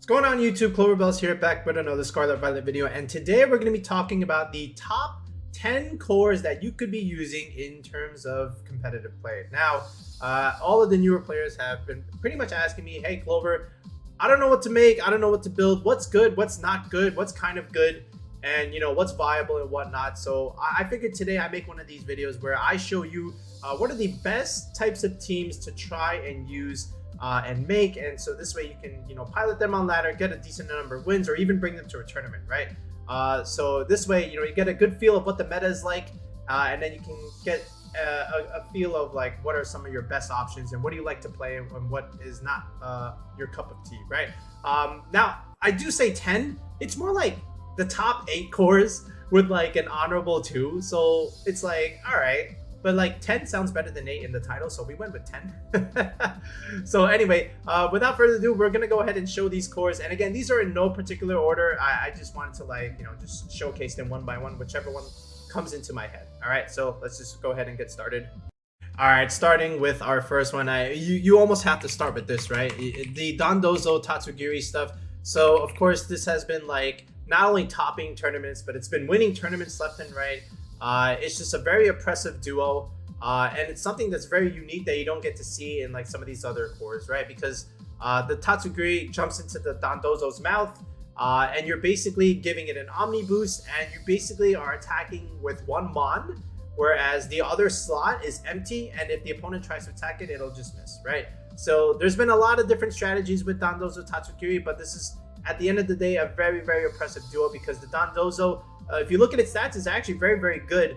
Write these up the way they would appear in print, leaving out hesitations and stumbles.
What's going on YouTube? Cloverbells here, back with another Scarlet Violet video, and today we're going to be talking about the top 10 cores that you could be using in terms of competitive play. Now, all of the newer players have been pretty much asking me, hey Clover, I don't know what to make, I don't know what to build, what's good, what's not good, what's kind of good, and what's viable and whatnot. So I figured today I make one of these videos where I show you what are the best types of teams to try and use and make, and so this way you can pilot them on ladder, get a decent number of wins, or even bring them to a tournament, right? So this way you get a good feel of what the meta is like, and then you can get a feel of like what are some of your best options and what do you like to play and what is not your cup of tea, right? Now I do say 10, it's more like the top 8 cores with like an honorable 2, so it's like, all right, but like 10 sounds better than 8 in the title, so we went with 10. So anyway, without further ado, we're gonna go ahead and show these cores, and again, these are in no particular order. I just wanted to like just showcase them one by one, whichever one comes into my head. All right, so let's just go ahead and get started. All right, starting with our first one, you almost have to start with this, right? The Dondozo Tatsugiri stuff. So of course this has been like not only topping tournaments, but it's been winning tournaments left and right. It's just a very oppressive duo, and it's something that's very unique that you don't get to see in like some of these other cores, right? Because the Tatsugiri jumps into the Dondozo's mouth, and you're basically giving it an Omni boost, and you basically are attacking with 1 Mon, whereas the other slot is empty, and if the opponent tries to attack it, it'll just miss, right? So there's been a lot of different strategies with Dondozo Tatsugiri, but this is, at the end of the day, a very, very oppressive duo because the Dondozo, if you look at its stats, it's actually very, very good.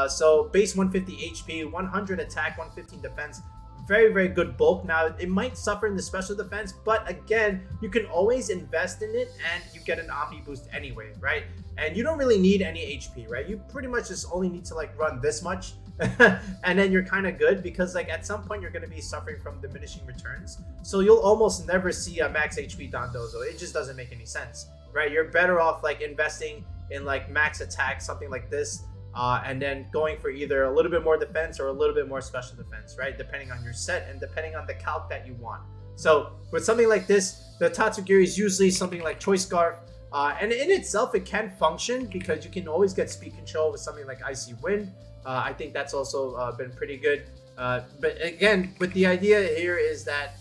So base 150 HP, 100 attack, 115 defense, very, very good bulk. Now, it might suffer in the special defense, but again, you can always invest in it and you get an Omni boost anyway, right? And you don't really need any HP, right? You pretty much just only need to like run this much and then you're kind of good, because like at some point you're going to be suffering from diminishing returns. So you'll almost never see a max HP Dondozo. It just doesn't make any sense, right? You're better off like investing in like max attack, something like this, and then going for either a little bit more defense or a little bit more special defense, right? Depending on your set and depending on the calc that you want. So with something like this, the Tatsugiri is usually something like Choice Scarf, and in itself it can function because you can always get speed control with something like Icy Wind. I think that's also been pretty good, but again, with the idea here is that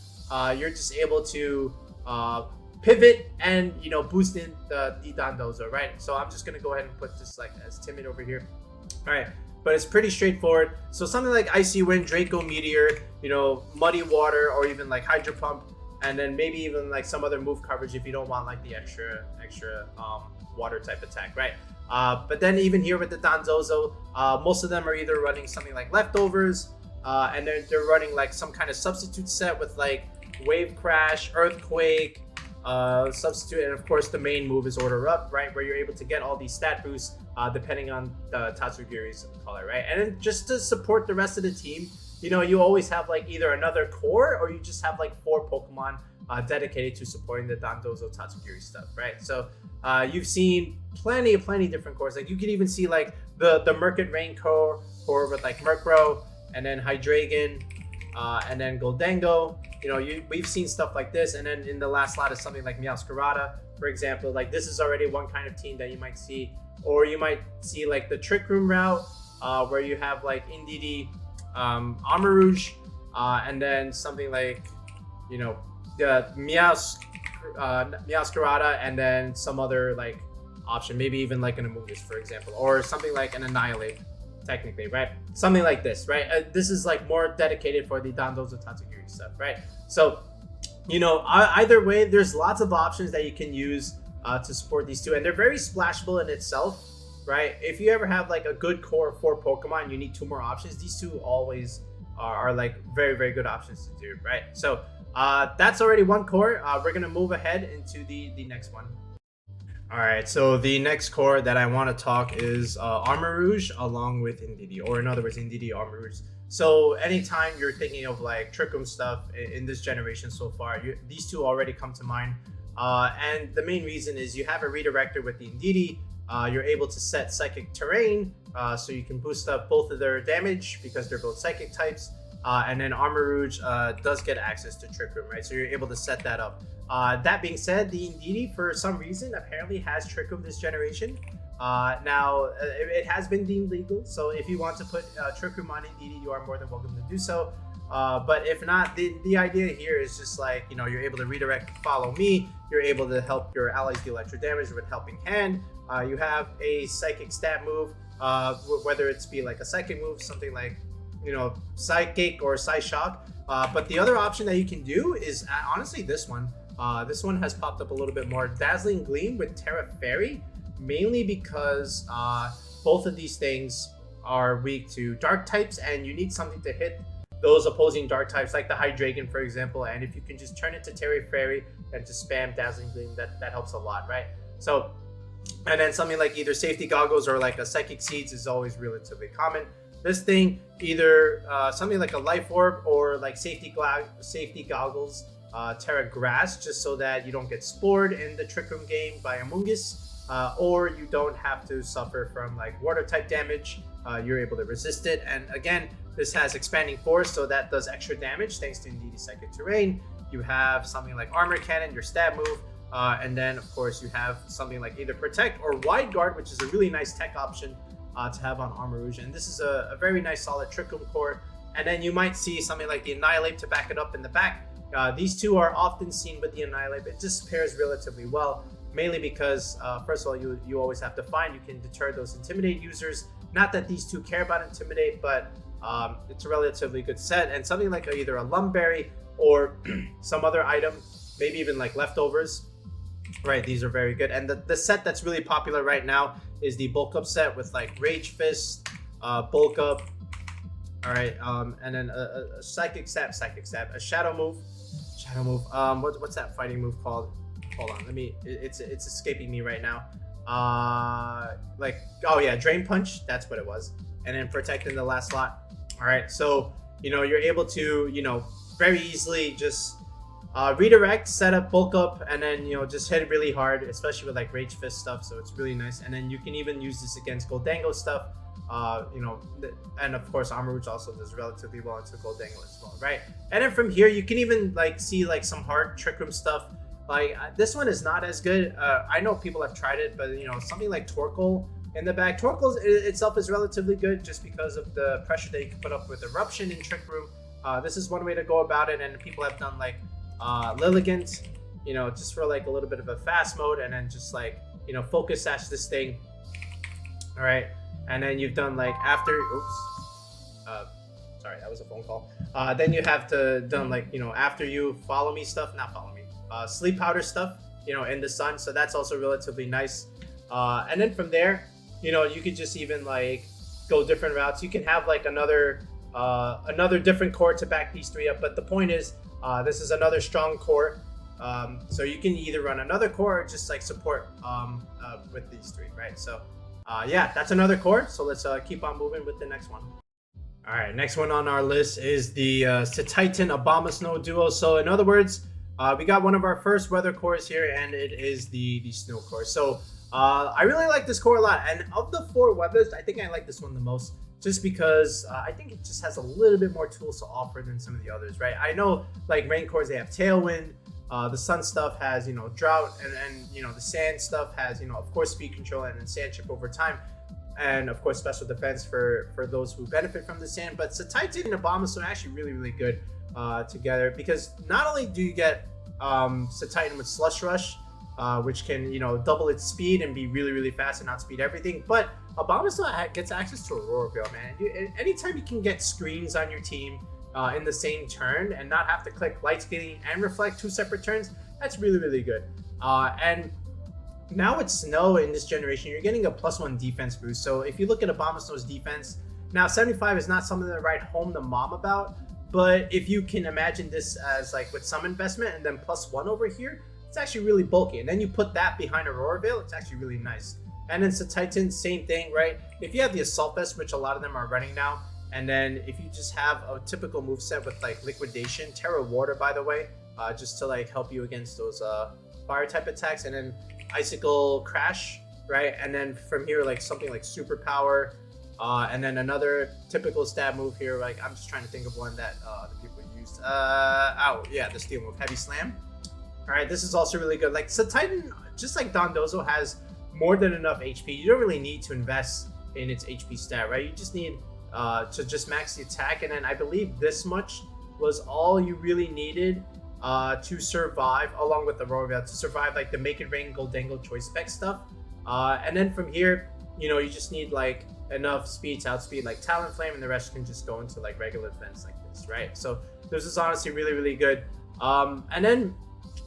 you're just able to pivot and boost in the Dondozo, right? So I'm just gonna go ahead and put this like as timid over here. All right, but it's pretty straightforward. So something like Icy Wind, Draco Meteor, Muddy Water, or even like Hydro Pump, and then maybe even like some other move coverage if you don't want like the extra water type attack, right? But then even here with the Dondozo, most of them are either running something like Leftovers, and they're running like some kind of substitute set with like Wave Crash, Earthquake, substitute, and of course the main move is Order Up, right, where you're able to get all these stat boosts depending on the Tatsugiri's color, right? And then just to support the rest of the team, you always have like either another core or you just have like 4 Pokemon dedicated to supporting the Dondozo Tatsugiri stuff, right? So you've seen plenty different cores. Like you could even see like the Merkit Rain core with like Murkrow, and then Hydreigon, and then Goldengo. We've seen stuff like this, and then in the last slot is something like Meowscarada, for example. Like this is already one kind of team that you might see, or you might see like the Trick Room route, where you have like Indeedee, Armarouge, and then something like the Meowscarada, and then some other like option, maybe even like an Amoonguss, for example, or something like an Annihilate, technically, right? Something like this, right? This is like more dedicated for the Dondozo Tatsugiri stuff, right? So either way, there's lots of options that you can use to support these two, and they're very splashable in itself, right? If you ever have like a good core of 4 Pokemon, you need 2 more options. These two always are like very, very good options to do, right? So that's already 1 core. We're gonna move ahead into the next one. All right, so the next core that I want to talk is Armarouge along with Indeedee, or in other words, Indeedee Armarouge. So anytime you're thinking of like Trick Room stuff in this generation so far, these two already come to mind. And the main reason is you have a redirector with the Indeedee. You're able to set Psychic Terrain, so you can boost up both of their damage because they're both Psychic types. and then Armor Rouge does get access to Trick Room, right? So you're able to set that up. That being said, the Indeedee for some reason apparently has Trick Room this generation. Now it has been deemed legal, so if you want to put Trick Room on Indeedee, you are more than welcome to do so. But if not, the idea here is just like, you know, you're able to redirect Follow Me, you're able to help your allies deal extra damage with Helping Hand. You have a psychic stat move, whether it's be like a psychic move, something like, you know, Psychic or Psyshock. But the other option that you can do is honestly this one. This one has popped up a little bit more. Dazzling Gleam with Tera Fairy, mainly because both of these things are weak to dark types, and you need something to hit those opposing dark types, like the Hydreigon, for example. And if you can just turn it to Tera Fairy and just spam Dazzling Gleam, that helps a lot, right? So, and then something like either Safety Goggles or like a Psychic Seeds is always relatively common. This thing, either something like a Life Orb or like Safety Goggles, Tera Grass, just so that you don't get spored in the Trick Room game by Amoonguss, or you don't have to suffer from like water type damage. You're able to resist it. And again, this has Expanding Force, so that does extra damage thanks to Indeedee Psychic Terrain. You have something like Armor Cannon, your stab move, and then of course you have something like either Protect or Wide Guard, which is a really nice tech option to have on Armor Rouge. And this is a very nice solid Trick Room core. And then you might see something like the Annihilate to back it up in the back. These two are often seen with the Annihilate. It just pairs relatively well, mainly because first of all, you always have to find, you can deter those Intimidate users. Not that these two care about Intimidate, but it's a relatively good set. And something like either a Lumberry or some other item, maybe even like Leftovers, right? These are very good. And the set that's really popular right now is the Bulk Up set with like Rage Fist, Bulk Up, all right, and then a Psychic Stab, a Shadow Move. What's that fighting move called? Hold on, it's escaping me right now. Like, oh yeah, Drain Punch, that's what it was. And then Protect in the last slot. All right, so, you know, you're able to, you know, very easily just redirect, set up, Bulk Up, and then, you know, just hit it really hard, especially with like Rage Fist stuff. So it's really nice. And then you can even use this against Goldango stuff. You know, and of course Armor Rouge also does relatively well into Goldango as well, right? And then from here you can even like see like some hard Trick Room stuff. Like this one is not as good. I know people have tried it, but you know, something like Torkoal in the back. Torkoal itself is relatively good just because of the pressure that you can put up with Eruption in Trick Room. This is one way to go about it, and people have done like Lilligant, you know, just for like a little bit of a fast mode, and then just like, you know, Focus Sash this thing. All right. And then you've done like after, sorry, that was a phone call. Then you have to done like, you know, after you Follow Me stuff, not Follow Me, Sleep Powder stuff, you know, in the sun. So that's also relatively nice. And then from there, you know, you could just even like go different routes. You can have like another different core to back these three up. But the point is, this is another strong core. So you can either run another core or just like support with these three, right? So yeah, that's another core. So let's keep on moving with the next one. All right, next one on our list is the Cetitan Abomasnow duo. So in other words, we got one of our first weather cores here, and it is the snow core. So I really like this core a lot. And of the four weathers, I think I like this one the most, just because I think it just has a little bit more tools to offer than some of the others, right? I know like rain cores, they have Tailwind. The sun stuff has, you know, drought, and you know, the sand stuff has, you know, of course, speed control and then sand chip over time, and of course special defense for those who benefit from the sand. But Cetitan and Abomasnow are actually really good together, because not only do you get Cetitan with Slush Rush, which can, you know, double its speed and be really fast and outspeed everything, but Abomasnow gets access to Aurora Veil, man. Anytime you can get screens on your team in the same turn and not have to click Light Scaling and Reflect 2 separate turns, that's really good. And now with Snow in this generation, you're getting a +1 defense boost. So if you look at Abomasnow's defense, now 75 is not something to write home to mom about, but if you can imagine this as like with some investment and then +1 over here, it's actually really bulky. And then you put that behind Aurora Veil, it's actually really nice. And then Cetitan, same thing, right? If you have the Assault Vest, which a lot of them are running now, and then if you just have a typical moveset with like Liquidation, Terra Water, by the way, just to like help you against those fire type attacks, and then Icicle Crash, right? And then from here, like something like Superpower, And then another typical stab move here, like I'm just trying to think of one that other people used. The steel move, Heavy Slam. All right, this is also really good. Like, so Titan, just like Dondozo, has more than enough HP. You don't really need to invest in its HP stat, right? You just need to just max the attack, and then I believe this much was all you really needed to survive, along with the Royal to survive like the Make It Rain Goldango choice spec stuff. And then from here, you know, you just need like enough speed to outspeed like Talonflame, and the rest can just go into like regular defense like this, right? So this is honestly really, really good. And then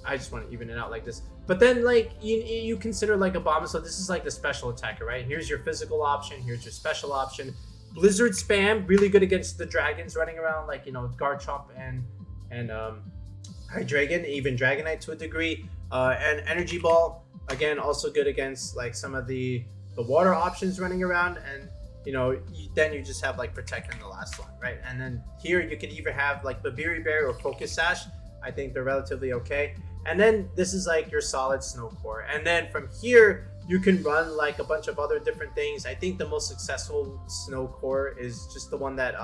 I just want to even it out like this. But then like you consider like Obama, so this is like the special attacker, right? Here's your physical option, here's your special option. Blizzard spam, really good against the dragons running around, like, you know, Garchomp and Hydreigon, even Dragonite to a degree. And Energy Ball, again, also good against like some of the water options running around. And you know, then you just have like Protect in the last one, right? And then here you could either have like Babiri Berry or Focus Sash. I think they're relatively okay. And then this is like your solid Snow Core. And then from here, you can run like a bunch of other different things. I think the most successful Snow Core is just the one that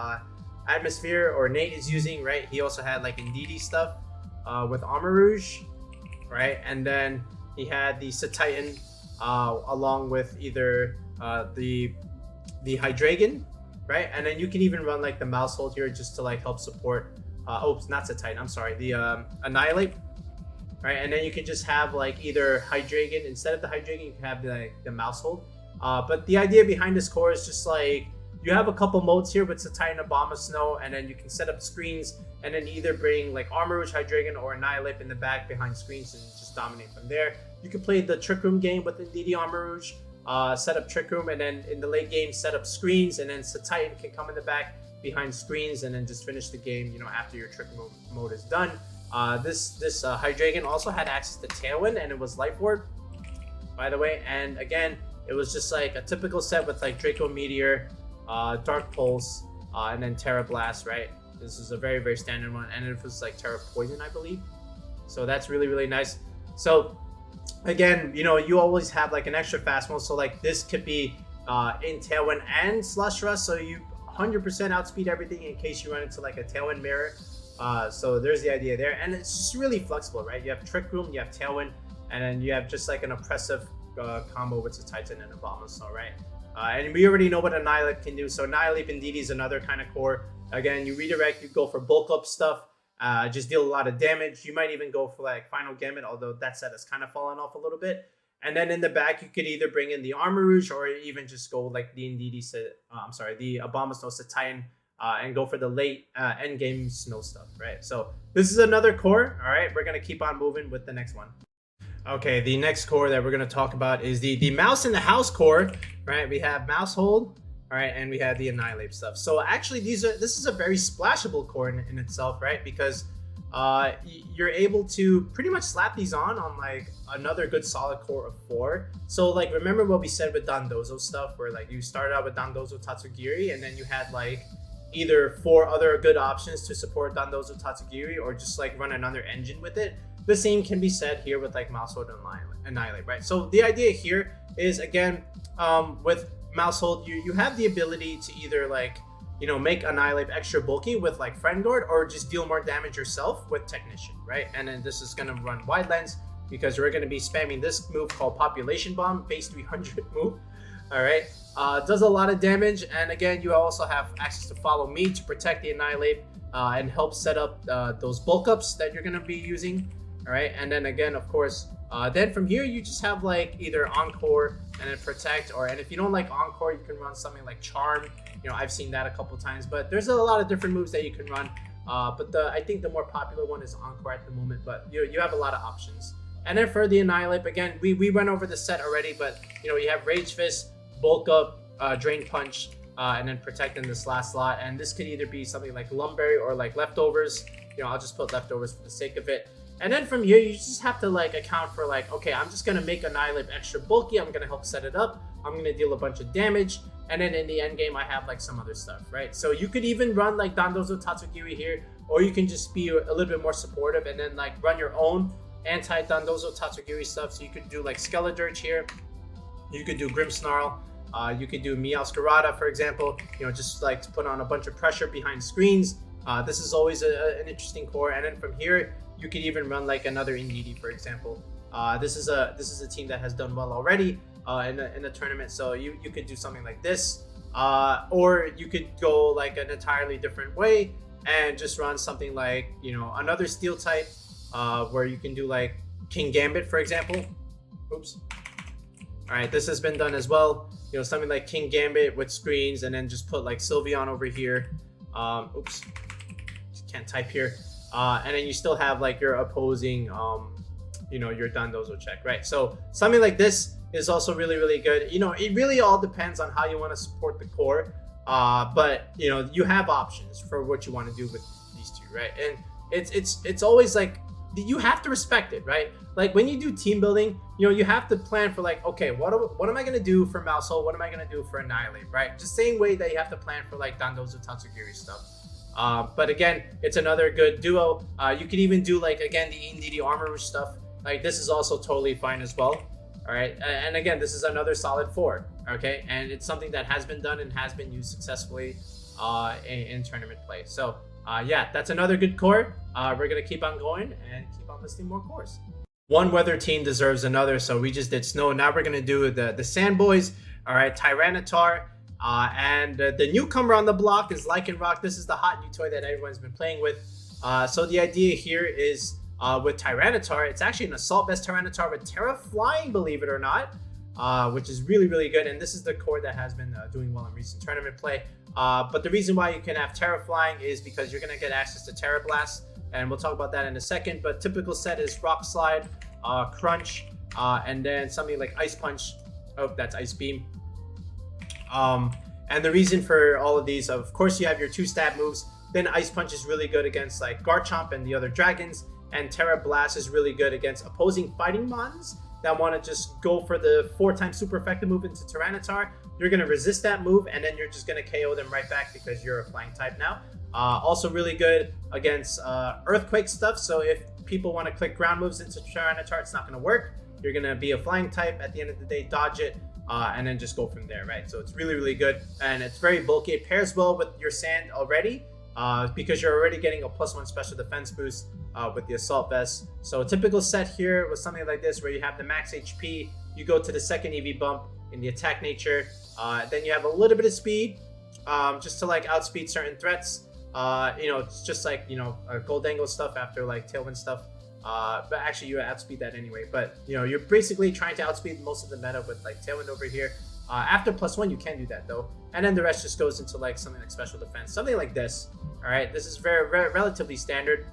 Atmosphere or Nate is using, right? He also had like Indeedee stuff with Armarouge, right? And then he had the Cetitan along with either the Hydreigon, right? And then you can even run like the Maushold here just to like help support not Cetitan, I'm sorry, the Annihilate, right? And then you can just have like either Hydreigon, instead of the Hydreigon, you can have the Maushold. But the idea behind this core is just like, you have a couple modes here with Cetitan, Abomasnow, and then you can set up screens and then either bring like Armarouge, Hydreigon, or Annihilate in the back behind screens and just dominate from there. You can play the Trick Room game with Indeedee Armarouge, set up Trick Room, and then in the late game set up screens, and then Cetitan can come in the back behind screens and then just finish the game, you know, after your Trick Room mode is done. This Hydreigon also had access to Tailwind, and it was Life Orb, by the way. And again, it was just like a typical set with like Draco Meteor, Dark Pulse, and then Terra Blast, right? This is a very, very standard one, and it was like Terra Poison, I believe. So that's really, really nice. So again, you know, you always have like an extra fast mode, so like this could be in Tailwind and Slush Rush, so you 100% outspeed everything in case you run into like a Tailwind mirror. So there's the idea there, and it's just really flexible, right? You have Trick Room, you have Tailwind, and then you have just like an oppressive combo with the Titan and Abomasnow, right? And we already know what Annihilate can do. So Annihilate Indeedee is another kind of core. Again, you redirect, you go for bulk up stuff, just deal a lot of damage. You might even go for like Final Gambit, although that set has kind of fallen off a little bit. And then in the back, you could either bring in the Armarouge or even just go like the Indeedee, the Abomasnow Cetitan, and go for the late end game snow stuff, right? So this is another core. All right, we're gonna keep on moving with the next one. Okay, the next core that we're going to talk about is the Mouse in the House core, right? We have Maushold, all right, and we have the Annihilate stuff. So actually, this is a very splashable core in itself, right? Because you're able to pretty much slap these on like another good solid core of 4. So like, remember what we said with Dondozo stuff, where like you started out with Dondozo Tatsugiri, and then you had like either 4 other good options to support Dondozo Tatsugiri, or just like run another engine with it. The same can be said here with like Maushold and Annihilate, right? So the idea here is, again, with Maushold, you have the ability to either like, you know, make Annihilate extra bulky with like Friend Guard, or just deal more damage yourself with Technician, right? And then this is going to run Wide Lens, because we're going to be spamming this move called Population Bomb, base 300 move, all right? Does a lot of damage, and again, you also have access to Follow Me to protect the Annihilate and help set up those bulk ups that you're going to be using. All right, and then again, of course, then from here you just have like either Encore and then Protect, and if you don't like Encore, you can run something like Charm. You know, I've seen that a couple times, but there's a lot of different moves that you can run. But I think the more popular one is Encore at the moment, but you have a lot of options. And then for the Annihilate, again, we went over the set already, but you know, you have Rage Fist, Bulk Up, Drain Punch, and then Protect in this last slot. And this could either be something like Lumberry or like Leftovers. You know, I'll just put Leftovers for the sake of it. And then from here, you just have to like account for like, okay, I'm just going to make Annihilate extra bulky. I'm going to help set it up. I'm going to deal a bunch of damage. And then in the end game, I have like some other stuff, right? So you could even run like Dondozo Tatsugiri here, or you can just be a little bit more supportive and then like run your own anti-Dondozo Tatsugiri stuff. So you could do like Skeledirge here. You could do Grimmsnarl. You could do Meowscarada, for example, you know, just like to put on a bunch of pressure behind screens. This is always an interesting core. And then from here, you could even run like another Indeedee, for example. This is a team that has done well already in the tournament, so you could do something like this, or you could go like an entirely different way and just run something like, you know, another steel type, where you can do like Kingambit, for example. Oops. All right, this has been done as well. You know, something like Kingambit with screens, and then just put like Sylveon over here. Oops, can't type here. And then you still have like your opposing, you know, your Dondozo check, right? So something like this is also really, really good. You know, it really all depends on how you want to support the core. But you know, you have options for what you want to do with these two, right? And it's always like, you have to respect it, right? Like when you do team building, you know, you have to plan for like, okay, what am I gonna do for Maushold? What am I gonna do for Annihilape, right? Just same way that you have to plan for like Dondozo, Tatsugiri stuff. But again, it's another good duo. You could even do like, again, the Indeedee Armor stuff. Like this is also totally fine as well. All right, and again, this is another solid 4. Okay, and it's something that has been done and has been used successfully in tournament play. So yeah, that's another good core. We're gonna keep on going and keep on listing more cores. One weather team deserves another, so we just did snow. Now we're gonna do the Sand Boys. All right, Tyranitar. And the newcomer on the block is Lycanroc. This is the hot new toy that everyone's been playing with. So the idea here is with Tyranitar, it's actually an Assault Vest Tyranitar with Terra Flying, believe it or not, which is really, really good. And this is the core that has been doing well in recent tournament play. But the reason why you can have Terra Flying is because you're going to get access to Terra Blast, and we'll talk about that in a second. But typical set is Rock Slide, Crunch, and then something like Ice Punch. Oh, that's Ice Beam. And the reason for all of these, of course, you have your 2-stab moves. Then Ice Punch is really good against like Garchomp and the other dragons, and Terra Blast is really good against opposing fighting mons that want to just go for the 4-time super effective move into Tyranitar. You're going to resist that move, and then you're just going to KO them right back because you're a flying type now. Also really good against Earthquake stuff. So if people want to click ground moves into Tyranitar, it's not going to work. You're going to be a flying type. At the end of the day, dodge it. And then just go from there, right? So it's really, really good, and it's very bulky. It pairs well with your Sand already, because you're already getting a +1 special defense boost with the Assault Vest. So a typical set here was something like this, where you have the max HP, you go to the second EV bump in the attack nature, then you have a little bit of speed, just to like outspeed certain threats. You know, it's just like, you know, Goldangle stuff after like Tailwind stuff. But actually you outspeed that anyway. But you know, you're basically trying to outspeed most of the meta with like Tailwind over here. After +1, you can do that though, and then the rest just goes into like something like special defense, something like this. All right, this is very, very relatively standard.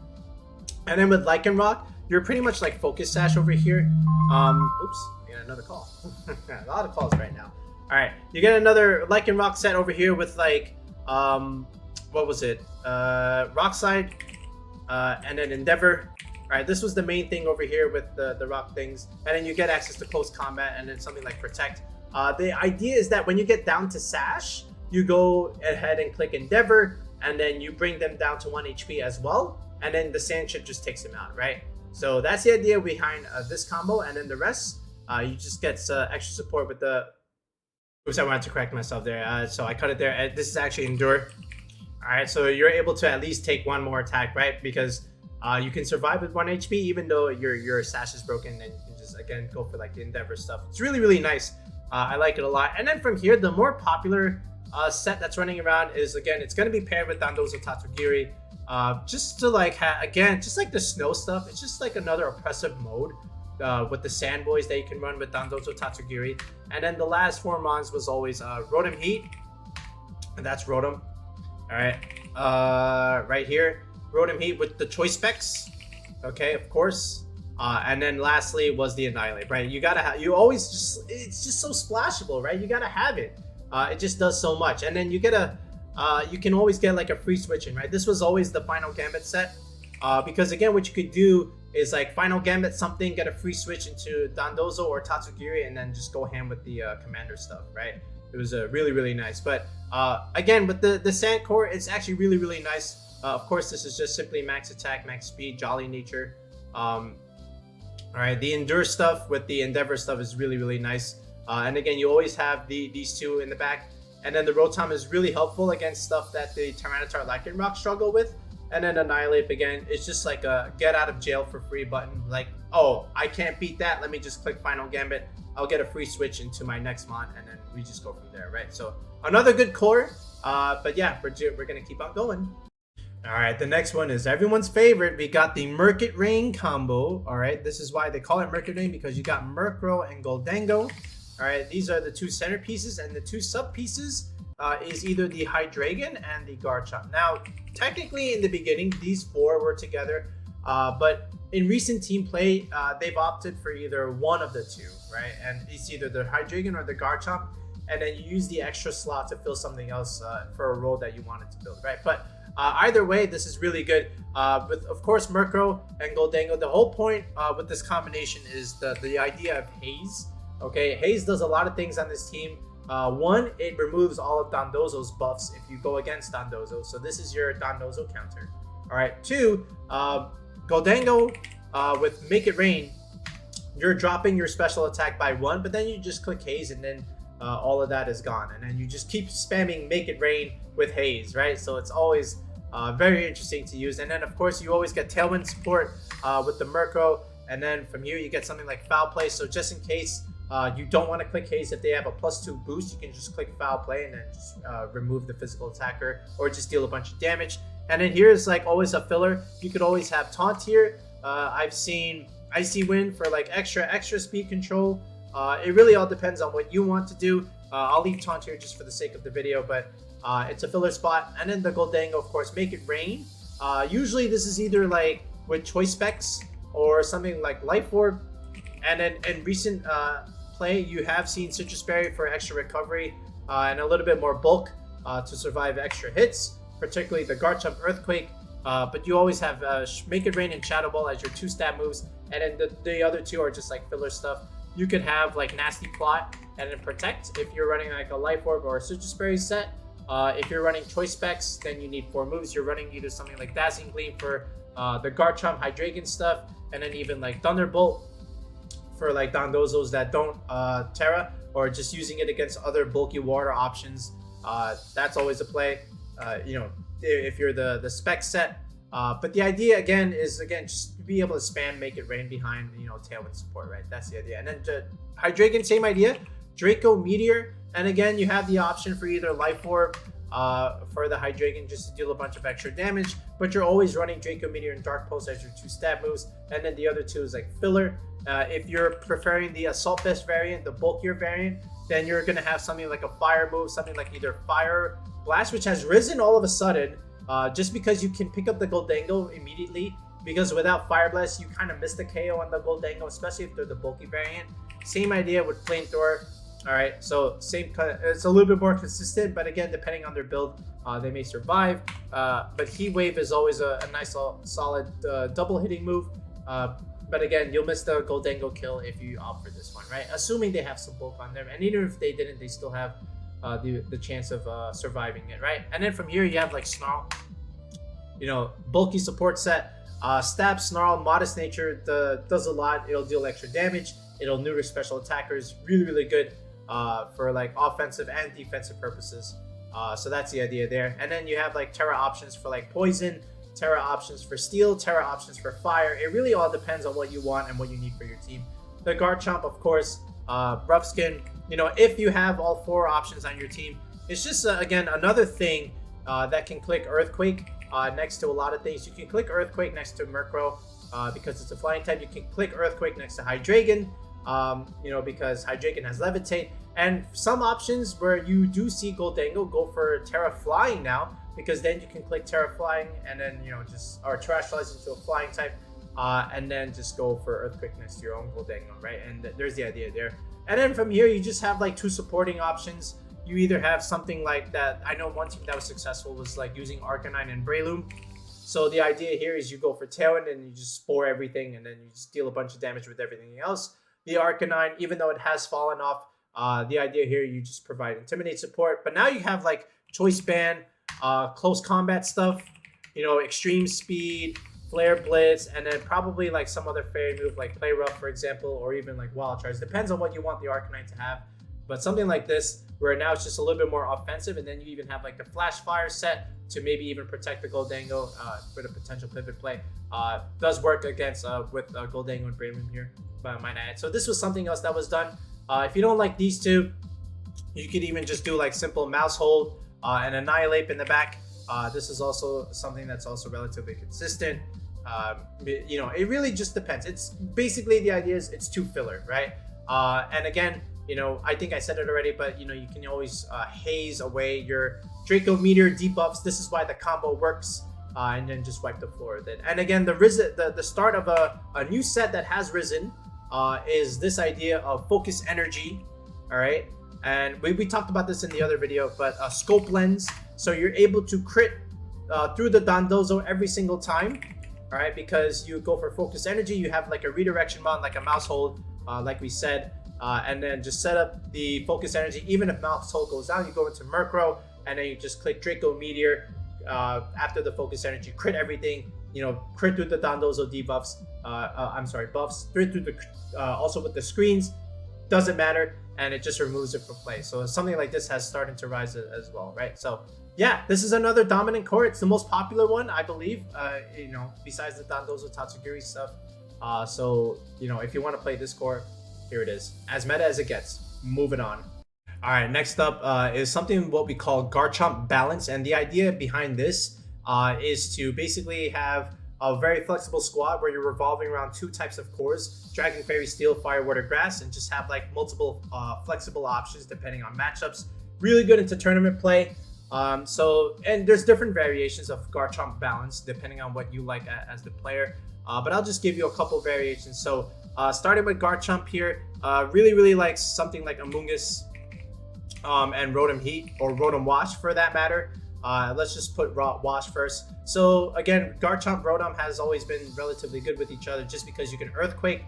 And then with Lycanroc, you're pretty much like Focus Sash over here. Oops, I got another call. A lot of calls right now. All right, you get another Lycanroc set over here with like what was it? Rock Slide, and then Endeavor. All right, this was the main thing over here with the rock things, and then you get access to close combat, and then something like Protect. The idea is that when you get down to Sash, you go ahead and click Endeavor, and then you bring them down to 1 HP as well, and then the Sand Chip just takes them out, right? So that's the idea behind this combo, and then the rest, you just get extra support with the... Oops, I wanted to correct myself there, so I cut it there. This is actually Endure. All right, so you're able to at least take 1 more attack, right? Because you can survive with 1 HP, even though your Sash is broken, and you can just, again, go for like the Endeavor stuff. It's really, really nice. I like it a lot. And then from here, the more popular set that's running around is, again, it's going to be paired with Dondozo Tatsugiri. Just to like, again, just like the snow stuff, it's just like another oppressive mode with the Sand Boys that you can run with Dondozo Tatsugiri. And then the last 4 mons was always Rotom Heat, and that's Rotom. All right, right here, Rotom Heat with the choice specs. Okay, of course. And then lastly was the Annihilape, right? You gotta have, you always just, it's just so splashable, right? You gotta have it. It just does so much. And then you get you can always get like a free switch in, right? This was always the Final Gambit set. Because again, what you could do is like Final Gambit something, get a free switch into Dondozo or Tatsugiri, and then just go ham with the Commander stuff, right? It was really, really nice. But again, with the Sand Core, it's actually really, really nice. Of course, this is just simply max attack, max speed, jolly nature. All right, the Endure stuff with the Endeavor stuff is really, really nice. And again, you always have these two in the back. And then the Rotom is really helpful against stuff that the Tyranitar Lycanroc struggle with. And then Annihilate, again, it's just like a get out of jail for free button. Like, oh, I can't beat that. Let me just click Final Gambit. I'll get a free switch into my next mon, and then we just go from there, right? So another good core. But yeah, we're going to keep on going. All right, the next one is everyone's favorite. We got the Murkit Rain combo. All right, this is why they call it Murkit Rain, because you got Murkrow and Goldango. All right, these are the two centerpieces, and the two sub pieces is either the Hydreigon and the Garchomp. Now, technically in the beginning, these four were together, but in recent team play, they've opted for either one of the two, right? And it's either the Hydreigon or the Garchomp, and then you use the extra slot to fill something else for a role that you wanted to build, right? But either way, this is really good. With, of course, Murkrow and Goldango, the whole point with this combination is the idea of Haze. Okay, Haze does a lot of things on this team. One, it removes all of Dondozo's buffs if you go against Dondozo. So this is your Dondozo counter. All right. Two, Goldango with Make It Rain, you're dropping your special attack by 1, but then you just click Haze, and then all of that is gone. And then you just keep spamming Make It Rain with Haze, right? So it's always very interesting to use. And then, of course, you always get Tailwind support with the Murkrow. And then from here, you get something like Foul Play. So just in case you don't want to click Haze, if they have a +2 boost, you can just click Foul Play and then just remove the physical attacker or just deal a bunch of damage. And then here's like always a filler. You could always have Taunt here. I've seen Icy Wind for like extra speed control. It really all depends on what you want to do. I'll leave Taunt here just for the sake of the video, but it's a filler spot. And then the Goldango, of course, Make It Rain. Usually this is either like with Choice Specs or something like Life Orb. And then in recent play, you have seen Citrus Berry for extra recovery and a little bit more bulk to survive extra hits, particularly the Garchomp Earthquake. But you always have Make It Rain and Shadow Ball as your 2 stab moves, and then the other 2 are just like filler stuff. You could have like Nasty Plot and then Protect if you're running like a Life Orb or a Citrus Berry set. If you're running Choice Specs, then you need 4 moves. You're running either something like Dazzling Gleam for the Garchomp Hydreigon stuff, and then even like Thunderbolt for like Dondozos that don't Terra, or just using it against other bulky water options. That's always a play, you know, if you're the spec set. But the idea again is just to be able to spam Make It Rain behind, you know, Tailwind support, right? That's the idea. And then Hydreigon, same idea. Draco Meteor, and again you have the option for either Life Orb for the Hydreigon just to deal a bunch of extra damage, but you're always running Draco Meteor and Dark Pulse as your 2 stab moves, and then the other 2 is like filler. If you're preferring the Assault Vest variant, the bulkier variant, then you're going to have something like a fire move, something like either Fire Blast, which has risen all of a sudden just because you can pick up the Goldango immediately, because without Fire Blast you kind of miss the KO on the Goldango, especially if they're the bulky variant. Same idea with Flamethrower. All right, so same kind of, it's a little bit more consistent, but again, depending on their build, they may survive. But Heat Wave is always a nice solid double hitting move. But again, you'll miss the Goldango kill if you opt for this one, right? Assuming they have some bulk on them, and even if they didn't, they still have the chance of surviving it, right? And then from here, you have like Snarl, you know, bulky support set. Stab, Snarl, Modest Nature does a lot. It'll deal extra damage. It'll neuter special attackers. Really good for like offensive and defensive purposes. So that's the idea there. And then you have like Terra options for like Poison, Terra options for Steel, Terra options for Fire. It really all depends on what you want and what you need for your team. The Garchomp, of course, Rough Skin. You know, if you have all 4 options on your team, it's just again another thing that can click Earthquake next to a lot of things. You can click Earthquake next to Murkrow because it's a flying type. You can click Earthquake next to Hydreigon, you know, because Hydreigon has Levitate. And some options where you do see Goldango go for Terra Flying now, because then you can click Terra Flying and then, you know, just or Terastallize into a flying type, and then just go for Earthquake next to your own Goldango, right? And there's the idea there. And then from here, you just have like 2 supporting options. You either have something like that. I know one team that was successful was like using Arcanine and Breloom. So the idea here is you go for Tailwind and you just spore everything, and then you just deal a bunch of damage with everything else. The Arcanine, even though it has fallen off, the idea here, you just provide Intimidate support. But now you have like Choice Band, close combat stuff, you know, extreme speed, Flare Blitz, and then probably like some other fairy move like Play Rough, for example, or even like Wild Charge. Depends on what you want the Arcanine to have. But something like this, where now it's just a little bit more offensive, and then you even have like the Flash Fire set to maybe even protect the Goldango for the potential pivot play. Does work against with Goldango and Breloom here, but I might add. So this was something else that was done. If you don't like these two, you could even just do like simple mouse hold and Annihilate in the back. This is also something that's also relatively consistent. You know, it really just depends. It's basically the idea is it's too filler, right? And again, you know, I think I said it already, but you know, you can always haze away your Draco Meteor debuffs. This is why the combo works, and then just wipe the floor with it. And again, the start of a new set that has risen is this idea of Focus Energy. All right, and we talked about this in the other video, but Scope Lens. So you're able to crit through the Dondozo every single time. All right, because you go for Focus Energy, you have like a redirection button, like a mouse hold, like we said. And then just set up the Focus Energy. Even if mouse hold goes down, you go into Murkrow, and then you just click Draco Meteor after the Focus Energy, crit everything, you know, crit through the Dondozo debuffs, buffs, crit through the, also with the screens, doesn't matter, and it just removes it from play. So something like this has started to rise as well, right? So yeah, this is another dominant core. It's the most popular one, I believe, you know, besides the Dondozo Tatsugiri stuff. So, you know, if you want to play this core, here it is, as meta as it gets. Moving on. All right, next up is something what we call Garchomp Balance, and the idea behind this is to basically have a very flexible squad where you're revolving around two types of cores: Dragon, Fairy, Steel, Fire, Water, Grass, and just have like multiple flexible options depending on matchups. Really good into tournament play. And there's different variations of Garchomp Balance depending on what you like as the player. But I'll just give you a couple variations. So starting with Garchomp here, really likes something like Amoonguss and Rotom Heat, or Rotom Wash for that matter. Let's just put Wash first. So again, Garchomp Rotom has always been relatively good with each other just because you can Earthquake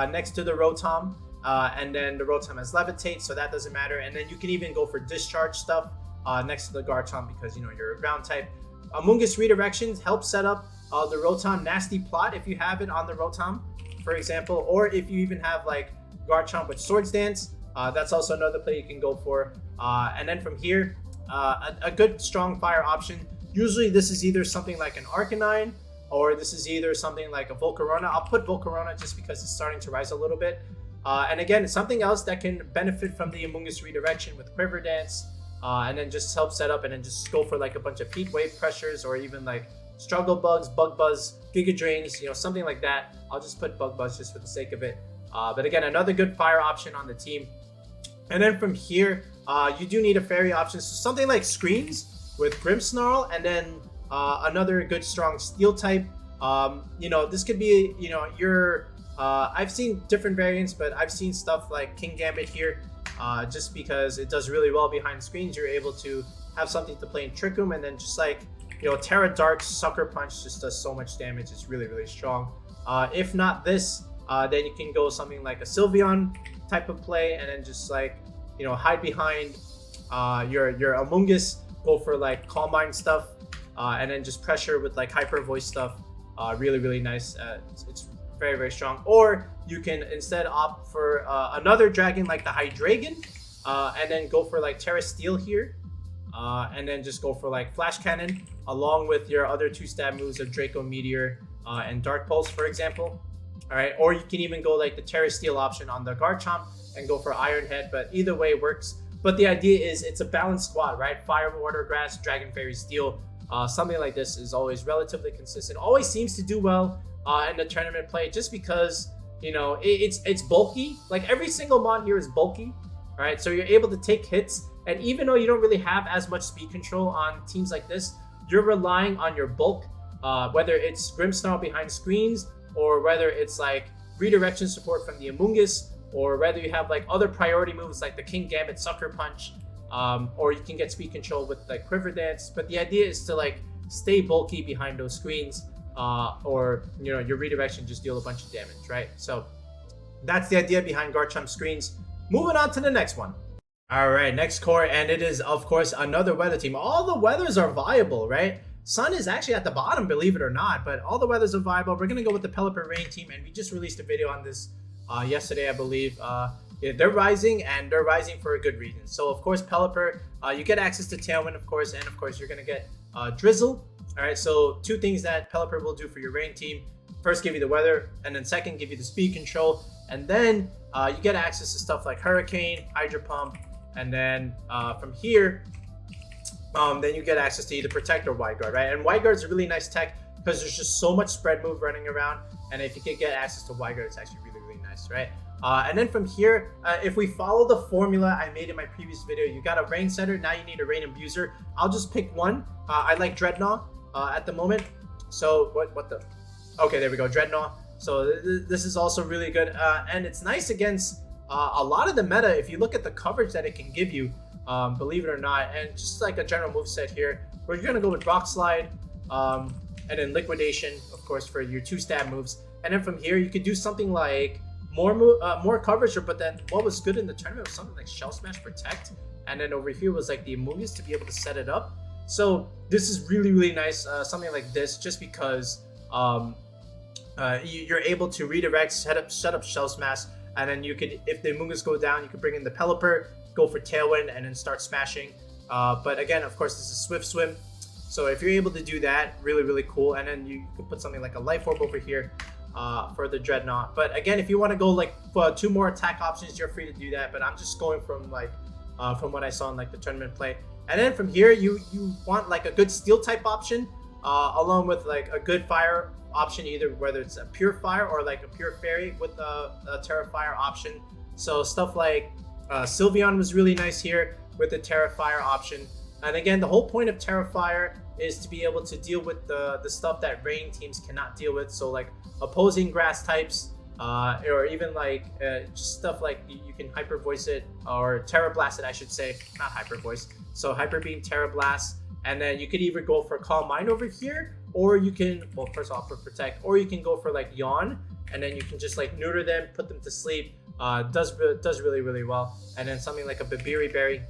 next to the Rotom, and then the Rotom has Levitate, so that doesn't matter. And then you can even go for Discharge stuff next to the Garchomp because, you know, you're a ground type. Amoonguss Redirections help set up the Rotom Nasty Plot if you have it on the Rotom, for example, or if you even have like Garchomp with Swords Dance, that's also another play you can go for. And then from here, a good strong fire option. Usually this is either something like an Arcanine, or this is either something like a Volcarona. I'll put Volcarona just because it's starting to rise a little bit. And again, something else that can benefit from the Amoonguss Redirection with Quiver Dance, and then just help set up and then just go for like a bunch of Heat Wave pressures, or even like Struggle Bugs, Bug Buzz, Giga Drains, you know, something like that. I'll just put Bug Buzz just for the sake of it. But again, another good fire option on the team. And then from here, you do need a fairy option. So something like Screens with Grimmsnarl, and then another good strong Steel type. You know, this could be, you know, I've seen different variants, but I've seen stuff like Kingambit here, just because it does really well behind Screens. You're able to have something to play in Trick Room, and then just like, you know, Terra Dark's Sucker Punch just does so much damage. It's really strong. If not this, then you can go something like a Sylveon type of play, and then just like, you know, hide behind your Amoonguss, go for like Calm Mind stuff, and then just pressure with like Hyper Voice stuff. Really nice. It's very strong. Or you can instead opt for another dragon like the Hydreigon, and then go for like Terra Steel here, and then just go for like Flash Cannon along with your other two stab moves of Draco Meteor and Dark Pulse, for example. All right, or you can even go like the Terra Steel option on the Garchomp and go for Iron Head, but either way works. But the idea is it's a balanced squad, right? Fire, Water, Grass, Dragon, Fairy, Steel. Something like this is always relatively consistent, always seems to do well in the tournament play, just because, you know, it's bulky. Like every single mon here is bulky, right? So you're able to take hits, and even though you don't really have as much speed control on teams like this, you're relying on your bulk, whether it's Grimmsnarl behind Screens, or whether it's like redirection support from the Amoonguss, or whether you have like other priority moves like the Kingambit Sucker Punch, or you can get speed control with like Quiver Dance. But the idea is to like stay bulky behind those Screens, or, you know, your redirection just deal a bunch of damage, right? So that's the idea behind Garchomp Screens. Moving on to the next one. All right, next core, and it is of course another weather team. All the weathers are viable, right? Sun is actually at the bottom, believe it or not, but all the weathers are viable. We're going to go with the Pelipper Rain team, and we just released a video on this yesterday, I believe. Yeah, they're rising, and they're rising for a good reason. So, of course, Pelipper, you get access to Tailwind, of course, and, of course, you're going to get Drizzle. All right, so 2 things that Pelipper will do for your Rain team. First, give you the weather, and then second, give you the speed control. And then you get access to stuff like Hurricane, Hydro Pump, and then from here, then you get access to either Protect or Wide Guard, right? And Wide Guard is a really nice tech because there's just so much spread move running around. And if you can get access to Wide Guard, it's actually really, really nice, right? And then from here, if we follow the formula I made in my previous video, you got a Rain Setter, now you need a Rain Abuser. I'll just pick one. I like Dreadnought at the moment. So what the? Okay, there we go, Dreadnought. So this is also really good. And it's nice against a lot of the meta if you look at the coverage that it can give you. Believe it or not, and just like a general move set here, we're gonna go with Rock Slide, and then Liquidation, of course, for your 2 stab moves. And then from here, you could do something like more coverage, but then what was good in the tournament was something like Shell Smash Protect, and then over here was like the Amoonguss to be able to set it up. So this is really, really nice, something like this, just because you're able to redirect, set up Shell Smash, and then you could, if the Amoonguss go down, you could bring in the Pelipper, go for Tailwind, and then start smashing. But again, of course, this is Swift Swim. So if you're able to do that, really, really cool. And then you could put something like a Life Orb over here for the Dreadnought. But again, if you want to go like 2 more attack options, you're free to do that. But I'm just going from like from what I saw in like the tournament play. And then from here, you want like a good Steel type option, along with like a good Fire option, either whether it's a Pure Fire or like a Pure Fairy with a Terra Fire option. So stuff like Sylveon was really nice here with the Terra Fire option. And again, the whole point of Terra Fire is to be able to deal with the stuff that Rain teams cannot deal with. So like opposing grass types, or even like just stuff like you can Hyper Voice it, or Terra Blast it, I should say, not Hyper Voice. So Hyper Beam, Terra Blast, and then you could either go for Calm Mind over here, or you can, well, first off for Protect, or you can go for like Yawn, and then you can just like neuter them, put them to sleep. Does really, really well. And then something like a Babiri Berry,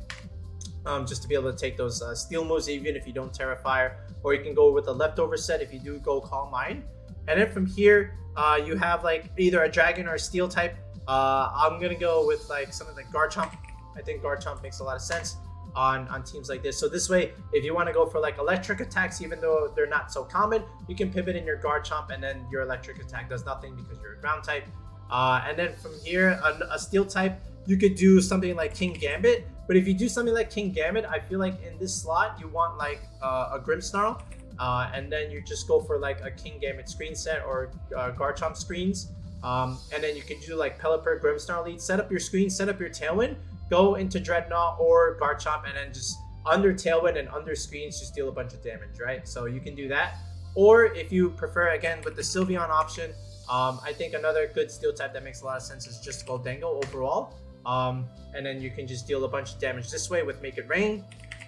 just to be able to take those Steel moves even if you don't Terra Fire, or you can go with a Leftover set if you do go Calm Mind. And then from here, you have like either a Dragon or a Steel type. I'm gonna go with like something like Garchomp. I think Garchomp makes a lot of sense on teams like this. So this way, if you want to go for like electric attacks, even though they're not so common, you can pivot in your Garchomp, and then your electric attack does nothing because you're a ground type. And then from here, a Steel type, you could do something like King Gambit. But if you do something like King Gambit, I feel like in this slot, you want like a Grimmsnarl. And then you just go for like a King Gambit screen set or Garchomp screens. And then you can do like Pelipper, Grimmsnarl lead, set up your screen, set up your Tailwind, go into Dreadnought or Garchomp, and then just under Tailwind and under screens, just deal a bunch of damage, right? So you can do that. Or if you prefer, again, with the Sylveon option, I think another good Steel type that makes a lot of sense is just Gholdengo overall. And then you can just deal a bunch of damage this way with Make It Rain,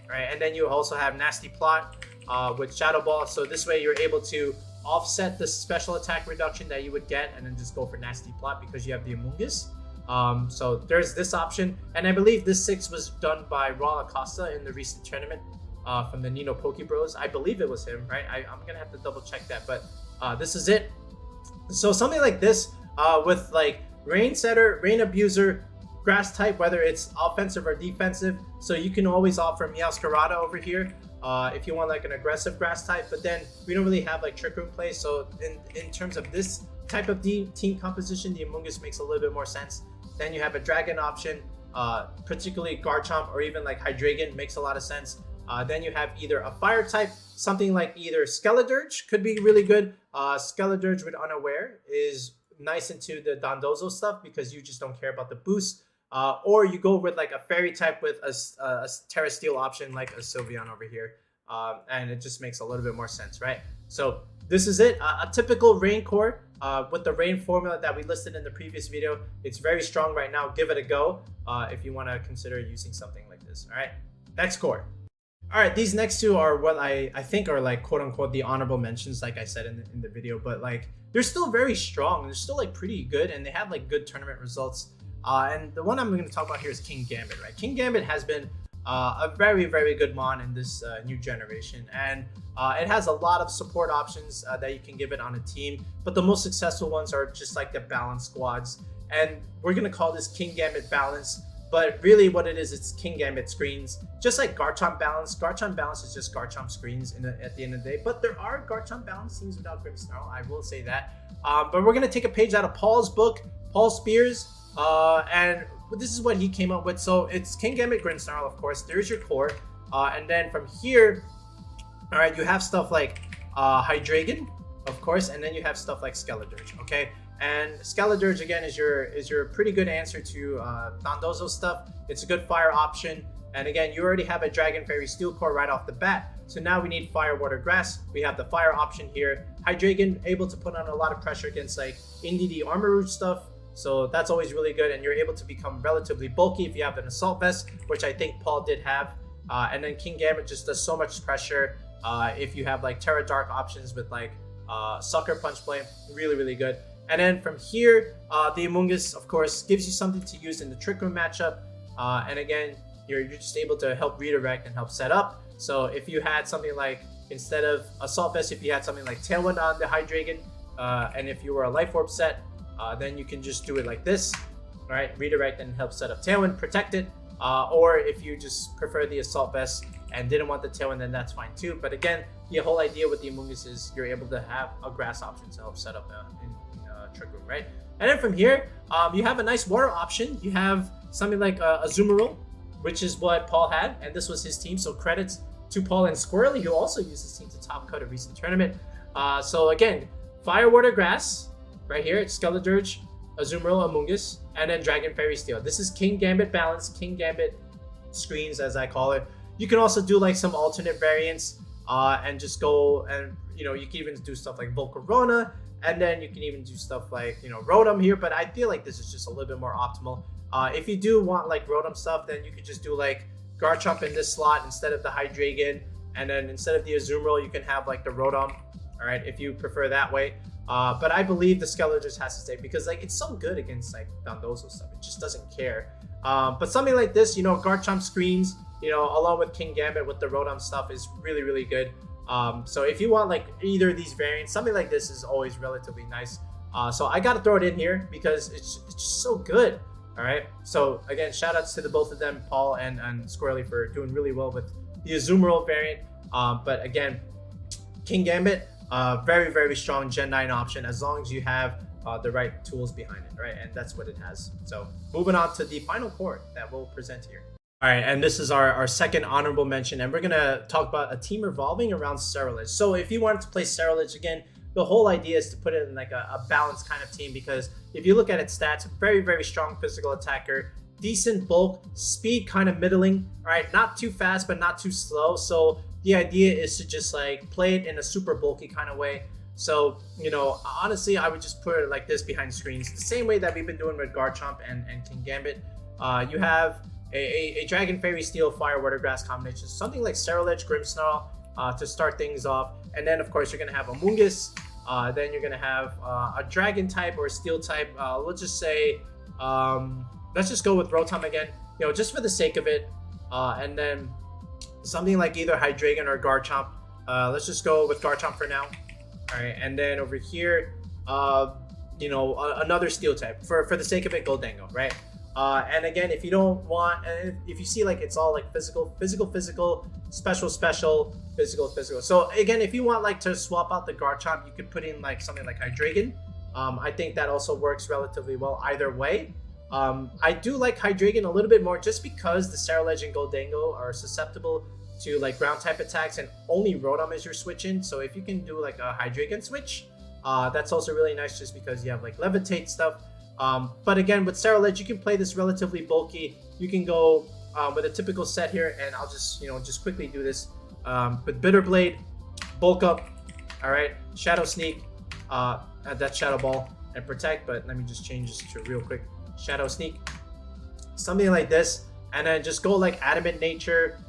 right? And then you also have Nasty Plot with Shadow Ball. So this way you're able to offset the special attack reduction that you would get, and then just go for Nasty Plot because you have the Amoonguss. So there's this option. And I believe this 6 was done by Raul Acosta in the recent tournament from the Nino Poke Bros. I believe it was him, right? I'm going to have to double check that, but this is it. So something like this with like Rain Setter, Rain Abuser, Grass type, whether it's offensive or defensive. So you can always offer Meowscarada over here if you want like an aggressive grass type, but then we don't really have like Trick Room play. So in terms of this type of team composition, the Amoonguss makes a little bit more sense. Then you have a Dragon option, particularly Garchomp or even like Hydreigon makes a lot of sense. Then you have either a fire type, something like either Skeledirge could be really good. Skeledirge with Unaware is nice into the Dondozo stuff because you just don't care about the boost. Or you go with like a fairy type with a Terra Steel option like a Sylveon over here. And it just makes a little bit more sense, right? So this is it. A typical Rain core with the Rain formula that we listed in the previous video. It's very strong right now. Give it a go if you want to consider using something like this. All right, next core. All right, these next 2 are what I think are like quote unquote the honorable mentions, like I said in the video, but like they're still very strong. They're still like pretty good, and they have like good tournament results. And the one I'm going to talk about here is King Gambit, right? King Gambit has been a very, very good mon in this new generation. And it has a lot of support options that you can give it on a team, but the most successful ones are just like the balance squads. And we're going to call this Kingambit balance, but really what it is, it's Kingambit screens. Just like Garchomp balance. Garchomp balance is just Garchomp screens at the end of the day, but there are Garchomp balance teams without Grimmsnarl, I will say that. But we're going to take a page out of Paul's book, Paul Spears, and this is what he came up with. So it's Kingambit, Grimmsnarl, of course. There's your core. And then from here, all right, you have stuff like Hydreigon, of course, and then you have stuff like Skeledirge, okay? And Skeledirge, again, is your pretty good answer to Dondozo stuff. It's a good fire option. And again, you already have a Dragon Fairy Steel Core right off the bat. So now we need Fire, Water, Grass. We have the fire option here. Hydreigon, able to put on a lot of pressure against like Indeedee Armor Rouge stuff. So that's always really good. And you're able to become relatively bulky if you have an Assault Vest, which I think Paul did have. And then Kingambit just does so much pressure. If you have like Terra Dark options with like Sucker Punch play, really, really good. And then from here, the Amoonguss, of course, gives you something to use in the Trick Room matchup. And again, you're just able to help redirect and help set up. So if you had something like, instead of Assault Vest, if you had something like Tailwind on the Hydreigon, and if you were a Life Orb set, then you can just do it like this, right? Redirect and help set up Tailwind, protect it. Or if you just prefer the Assault Vest and didn't want the Tailwind, then that's fine too. But again, the whole idea with the Amoonguss is you're able to have a grass option to help set up in Trick Room, right? And then from here, you have a nice water option. You have something like Azumarill, which is what Paul had, and this was his team. So credits to Paul and Squirrely, who also used his team to top cut a recent tournament. So again, Fire, Water, Grass, right here. It's Skeledirge, Azumarill, Amoonguss, and then Dragon Fairy Steel. This is Kingambit balance, Kingambit screens, as I call it. You can also do like some alternate variants, and just go and you can even do stuff like Volcarona. And then you can even do stuff like, Rotom here, but I feel like this is just a little bit more optimal. If you do want like Rotom stuff, then you could just do like Garchomp in this slot instead of the Hydreigon. And then instead of the Azumarill, you can have like the Rotom, all right, if you prefer that way. But I believe the Skeletor just has to stay because like it's so good against like Dondozo stuff. It just doesn't care. But something like this, Garchomp screens, along with Kingambit with the Rotom stuff is really, really good. So if you want like either of these variants, something like this is always relatively nice. So I got to throw it in here because it's just so good. All right. So again, shout outs to the both of them, Paul and Squirrely, for doing really well with the Azumarill variant. But again, Kingambit, very, very strong Gen 9 option as long as you have the right tools behind it, right? And that's what it has. So moving on to the final core that we'll present here. All right, and this is our second honorable mention, and we're going to talk about a team revolving around Ceruledge. So if you wanted to play Ceruledge, again, the whole idea is to put it in like a balanced kind of team because if you look at its stats, very, very strong physical attacker, decent bulk, speed kind of middling, all right? Not too fast, but not too slow. So the idea is to just like play it in a super bulky kind of way. So, honestly, I would just put it like this behind screens, the same way that we've been doing with Garchomp and Kingambit. You have a Dragon Fairy Steel Fire Water Grass combination, something like Ceruledge, Grimmsnarl to start things off, and then of course you're gonna have Amoonguss, then you're gonna have a Dragon type or a Steel type. Let's just say, let's just go with Rotom again, just for the sake of it, and then something like either Hydreigon or Garchomp. Let's just go with Garchomp for now. All right, and then over here, another Steel type for the sake of it, Goldango, right? And again, if you don't want, if you see like it's all like physical, special, physical. So again, if you want like to swap out the Garchomp, you could put in like something like Hydreigon. I think that also works relatively well either way. I do like Hydreigon a little bit more just because the Ceruledge and Goldango are susceptible to like ground type attacks and only Rotom is your switch in. So if you can do like a Hydreigon switch, that's also really nice just because you have like Levitate stuff. But again, with Ceruledge, you can play this relatively bulky. You can go with a typical set here, and I'll just quickly do this with Bitter Blade, bulk up, all right, Shadow Sneak, that's Shadow Ball, and Protect. But let me just change this to real quick, Shadow Sneak, something like this, and then just go like Adamant Nature,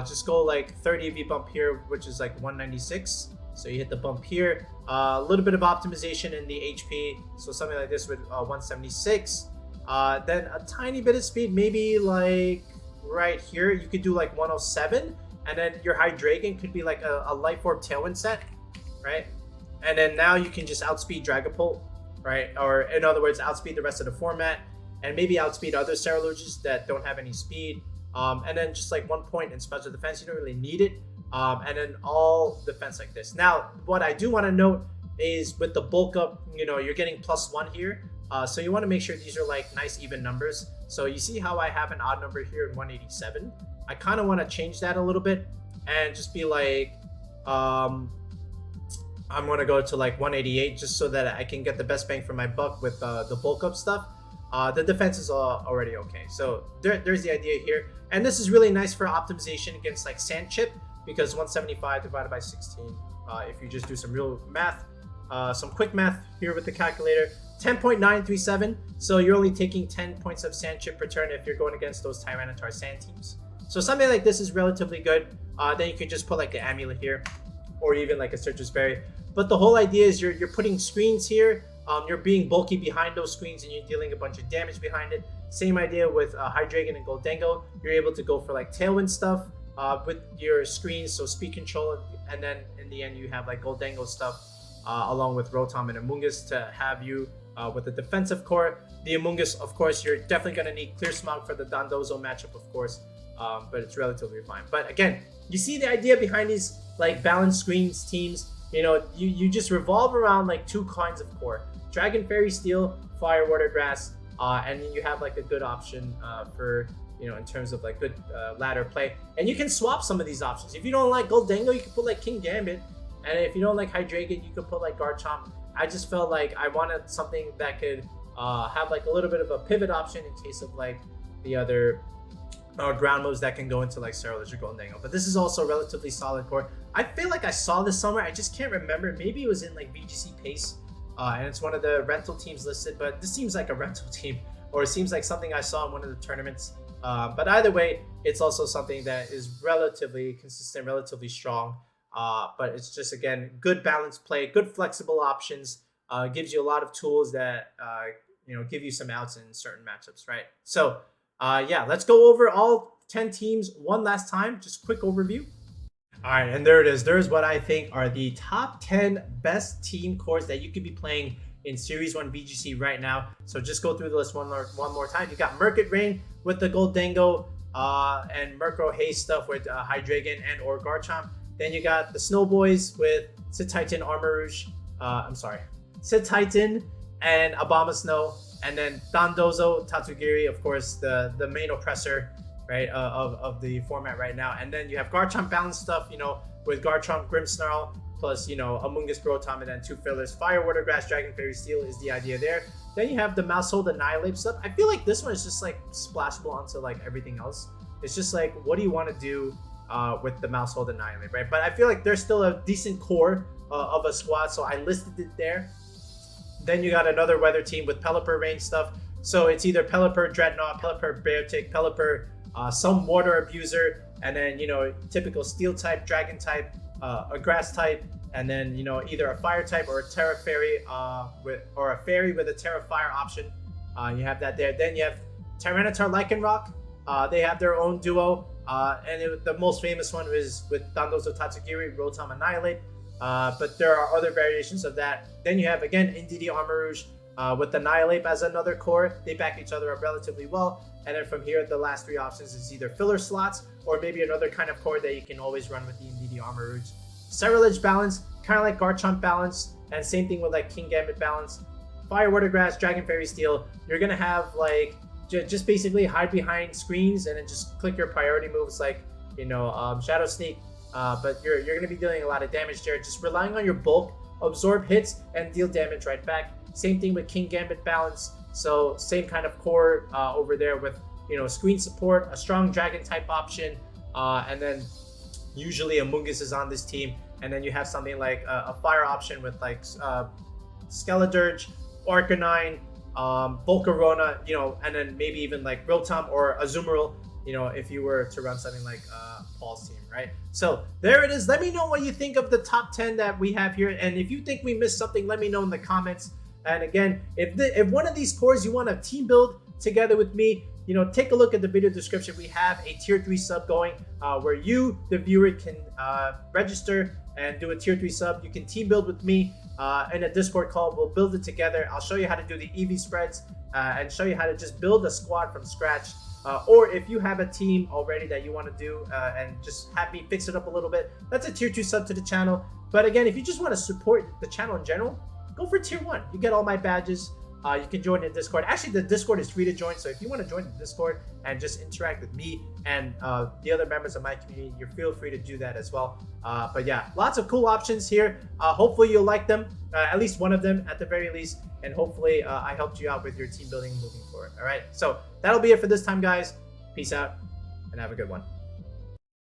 just go like 30 V bump here, which is like 196. So you hit the bump here, a little bit of optimization in the HP, so something like this with 176. Then a tiny bit of speed, maybe like right here, you could do like 107, and then your Hydreigon could be like a Life Orb Tailwind set, right? And then now you can just outspeed Dragapult, right? Or in other words, outspeed the rest of the format, and maybe outspeed other Cerulegi's that don't have any speed. And then just like 1 point in special defense, you don't really need it. And then all defense like this. Now, what I do want to note is with the bulk up, you're getting +1 here. So you want to make sure these are like nice even numbers. So you see how I have an odd number here in 187. I kind of want to change that a little bit and just be like, I'm going to go to like 188 just so that I can get the best bang for my buck with the bulk up stuff. The defense is already okay. So there's the idea here. And this is really nice for optimization against like Sand Chip, because 175 divided by 16, if you just do some real math, some quick math here with the calculator, 10.937. So you're only taking 10 points of Sand Chip per turn if you're going against those Tyranitar Sand teams. So something like this is relatively good. Then you could just put like the Amulet here, or even like a Citrus Berry. But the whole idea is you're putting screens here. You're being bulky behind those screens and you're dealing a bunch of damage behind it. Same idea with Hydreigon and Goldengo. You're able to go for like Tailwind stuff with your screens, so speed control, and then in the end you have like Goldengo stuff along with Rotom and Amoonguss to have you with the defensive core. The Amoonguss, of course, you're definitely going to need Clear Smog for the Dondozo matchup, of course, but it's relatively fine. But again, you see the idea behind these like balanced screens teams. You just revolve around like 2 kinds of core: Dragon, Fairy, Steel, Fire, Water, Grass, and then you have like a good option for in terms of like good ladder play. And you can swap some of these options. If you don't like Goldengo, you can put like King Gambit, and if you don't like Hydreigon, you could put like Garchomp. I just felt like I wanted something that could have like a little bit of a pivot option in case of like the other ground moves that can go into like Ceruledge or Goldengo. But this is also a relatively solid core. I feel like I saw this somewhere. I just can't remember. Maybe it was in like VGC Pace, and it's one of the rental teams listed. But this seems like a rental team, or it seems like something I saw in one of the tournaments. But either way, it's also something that is relatively consistent, relatively strong. But it's just, again, good balanced play, good flexible options. Gives you a lot of tools that give you some outs in certain matchups, right? So yeah, let's go over all 10 teams one last time. Just quick overview. All right, and there it is. There's what I think are the top 10 best team cores that you could be playing in Series 1 VGC right now. So just go through the list one more time. You got Murkit Rain with the Goldengo and Murkrow Haze stuff with Hydreigon and or Garchomp. Then you got the Snow Boys with Sid Titan, Armarouge. Sid Titan and Abomasnow. And then Dondozo, Tatsugiri, of course, the main oppressor, right, of the format right now. And then you have Garchomp balance stuff, with Garchomp, Grimmsnarl, plus, Amoonguss, Rotom, and then 2 fillers. Fire, Water, Grass, Dragon, Fairy, Steel is the idea there. Then you have the Maushold Annihilate stuff. I feel like this one is just like splashable onto like everything else. It's just like, what do you want to do with the Maushold Annihilate, right? But I feel like there's still a decent core of a squad, so I listed it there. Then you got another weather team with Pelipper range stuff. So it's either Pelipper Dreadnought, Pelipper Beartic, Pelipper some water abuser, and then typical steel type, dragon type, a grass type, and then either a fire type or a Terra Fairy or a fairy with a Terra Fire option. You have that there. Then you have Tyranitar Lycanroc. They have their own duo, and the most famous one is with Dondozo Tatsugiri, Rotom Annihilate. But there are other variations of that. Then you have, again, Indeedee Armarouge with Annihilate as another core. They back each other up relatively well. And then from here, the last 3 options is either filler slots or maybe another kind of core that you can always run with the Indeedee Armarouge. Ceruledge balance, kind of like Garchomp balance, and same thing with like King Gambit balance. Fire, Water, Grass, Dragon, Fairy, Steel. You're going to have like just basically hide behind screens and then just click your priority moves like, Shadow Sneak. But you're going to be dealing a lot of damage there. Just relying on your bulk, absorb hits, and deal damage right back. Same thing with King Gambit balance. So same kind of core over there with, screen support, a strong dragon type option, and then usually Amoonguss is on this team. And then you have something like a fire option with like Skeledirge, Arcanine, Volcarona, and then maybe even like Rotom or Azumarill, if you were to run something like Paul's team, right? So there it is. Let me know what you think of the top 10 that we have here. And if you think we missed something, let me know in the comments. And again, if one of these cores you want to team build together with me, take a look at the video description. We have a tier 3 sub going where you, the viewer, can register and do a tier 3 sub. You can team build with me in a Discord call. We'll build it together. I'll show you how to do the EV spreads and show you how to just build a squad from scratch. Or if you have a team already that you want to do and just have me fix it up a little bit, that's a tier 2 sub to the channel. But again, if you just want to support the channel in general, go for tier 1. You get all my badges. You can join the Discord. Actually, the Discord is free to join, so if you want to join the Discord and just interact with me and the other members of my community, you feel free to do that as well. But yeah, lots of cool options here. Hopefully you'll like them, at least one of them at the very least, and hopefully I helped you out with your team building moving forward. All right, so that'll be it for this time, guys. Peace out and have a good one.